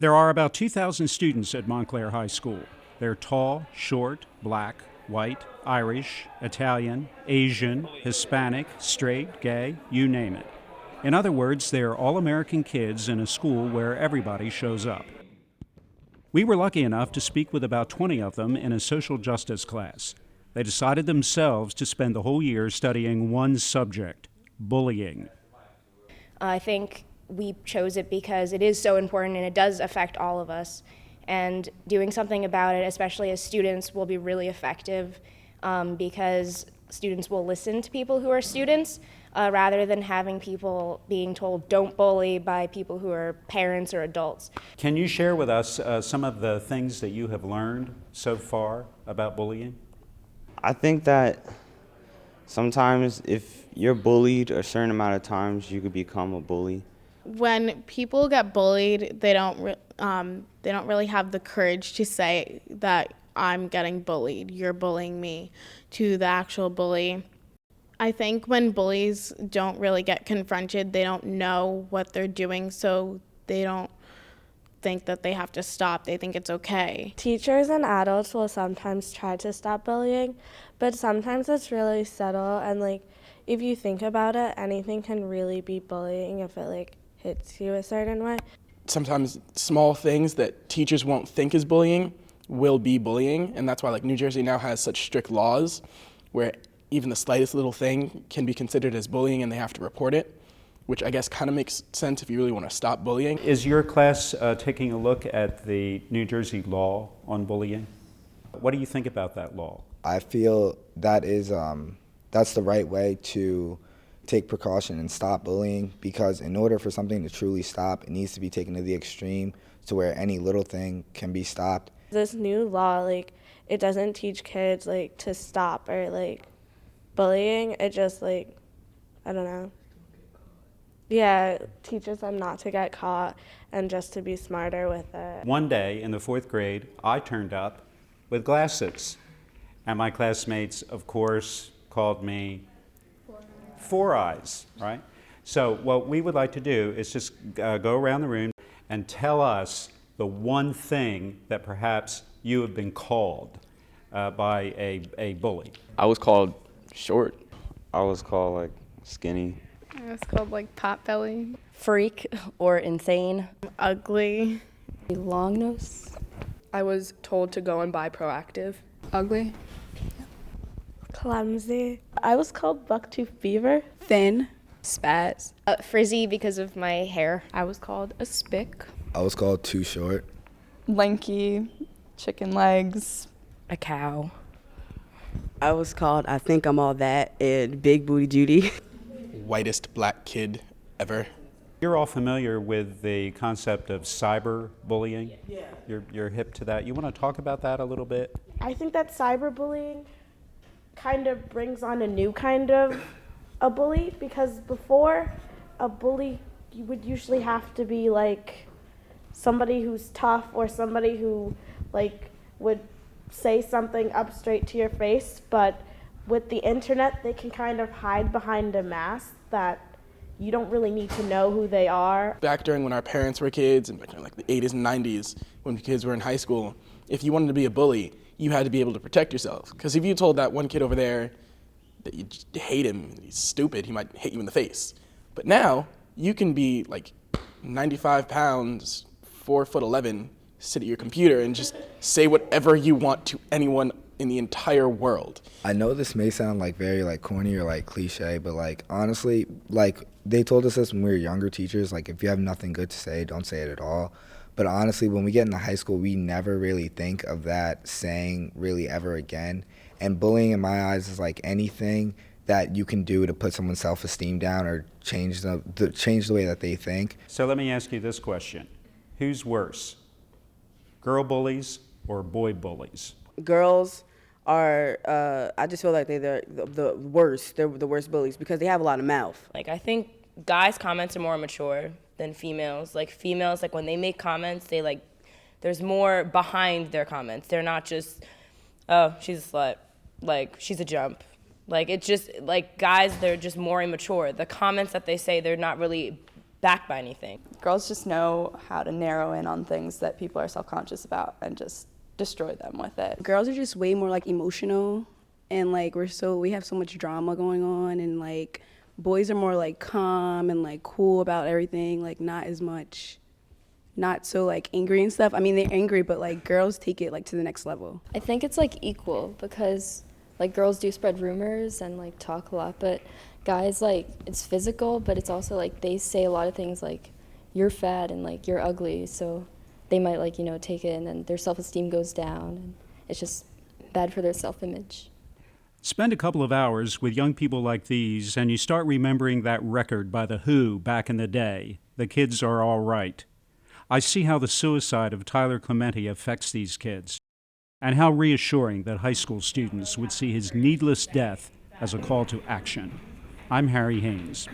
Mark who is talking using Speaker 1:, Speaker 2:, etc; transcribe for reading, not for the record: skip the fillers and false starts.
Speaker 1: There are about 2,000 students at Montclair High School. They're tall, short, black, white, Irish, Italian, Asian, Hispanic, straight, gay, you name it. In other words, they're all-American kids in a school where everybody shows up. We were lucky enough to speak with about 20 of them in a social justice class. They decided themselves to spend the whole year studying one subject, bullying.
Speaker 2: I think we chose it because it is so important and it does affect all of us. And doing something about it, especially as students, will be really effective because students will listen to people who are students rather than having people being told don't bully by people who are parents or adults.
Speaker 1: Can you share with us some of the things that you have learned so far about bullying?
Speaker 3: I think that sometimes if you're bullied a certain amount of times, you could become a bully.
Speaker 4: When people get bullied, they don't really have the courage to say that I'm getting bullied, you're bullying me, to the actual bully. I think when bullies don't really get confronted, they don't know what they're doing, so they don't think that they have to stop. They think it's okay.
Speaker 5: Teachers and adults will sometimes try to stop bullying, but sometimes it's really subtle, and if you think about it, anything can really be bullying if it hits you a certain way.
Speaker 6: Sometimes small things that teachers won't think is bullying will be bullying, and that's why New Jersey now has such strict laws where even the slightest little thing can be considered as bullying and they have to report it, which I guess kind of makes sense if you really want to stop bullying.
Speaker 1: Is your class taking a look at the New Jersey law on bullying? What do you think about that law?
Speaker 7: I feel that is that's the right way to take precaution and stop bullying, because in order for something to truly stop, it needs to be taken to the extreme to where any little thing can be stopped.
Speaker 5: This new law, it doesn't teach kids to stop or bullying. It just I don't know. Yeah, it teaches them not to get caught and just to be smarter with it.
Speaker 1: One day in the 4th grade, I turned up with glasses. And my classmates, of course, called me Four Eyes, right? So what we would like to do is just go around the room and tell us the one thing that perhaps you have been called by a bully.
Speaker 3: I was called short. I was called skinny.
Speaker 4: I was called potbelly,
Speaker 8: freak or insane,
Speaker 4: ugly,
Speaker 8: long nose.
Speaker 9: I was told to go and buy Proactive.
Speaker 10: Ugly,
Speaker 5: clumsy. I was called bucktooth beaver,
Speaker 10: thin, spaz,
Speaker 2: frizzy because of my hair.
Speaker 10: I was called a spick,
Speaker 7: I was called too short,
Speaker 10: lanky, chicken legs,
Speaker 8: a cow.
Speaker 11: I was called I think I'm all that and Big Booty Judy.
Speaker 6: Whitest black kid ever.
Speaker 1: You're all familiar with the concept of cyberbullying? Yeah. You're hip to that. You want to talk about that a little bit?
Speaker 5: I think that cyberbullying kind of brings on a new kind of a bully, because before, a bully you would usually have to be somebody who's tough or somebody who would say something up straight to your face, but with the internet they can kind of hide behind a mask that you don't really need to know who they are.
Speaker 6: Back during when our parents were kids, and back in the 80s and 90s, when kids were in high school, if you wanted to be a bully, you had to be able to protect yourself. Because if you told that one kid over there that you hate him, he's stupid, he might hit you in the face. But now, you can be 95 pounds, 4'11", sit at your computer and just say whatever you want to anyone in the entire world.
Speaker 7: I know this may sound very corny or cliche, but honestly, they told us this when we were younger teachers, if you have nothing good to say, don't say it at all. But honestly, when we get into high school, we never really think of that saying really ever again. And bullying in my eyes is anything that you can do to put someone's self-esteem down or change the way that they think.
Speaker 1: So let me ask you this question. Who's worse, girl bullies or boy bullies?
Speaker 11: Girls are, I just feel like they're the worst. They're the worst bullies because they have a lot of mouth.
Speaker 2: I think guys' comments are more mature than females. Females, when they make comments, they there's more behind their comments. They're not just, oh, she's a slut, she's a jump. It's just, guys, they're just more immature. The comments that they say, they're not really
Speaker 12: backed by anything.
Speaker 10: Girls just know how to narrow in on things that people are self-conscious about and just destroy them with it.
Speaker 13: Girls are just way more like emotional, and like we have so much drama going on, and like boys are more like calm and like cool about everything, like not so like angry and stuff. I mean, they're angry, but like girls take it like to the next level.
Speaker 14: I think it's like equal, because like girls do spread rumors and like talk a lot, but guys, like, it's physical, but it's also like they say a lot of things like you're fat and like you're ugly, so they might like, you know, take it and then their self-esteem goes down, and it's just bad for their self-image.
Speaker 1: Spend a couple of hours with young people like these, and you start remembering that record by The Who back in the day, The Kids Are All Right. I see how the suicide of Tyler Clementi affects these kids, and how reassuring that high school students would see his needless death as a call to action. I'm Harry Haynes.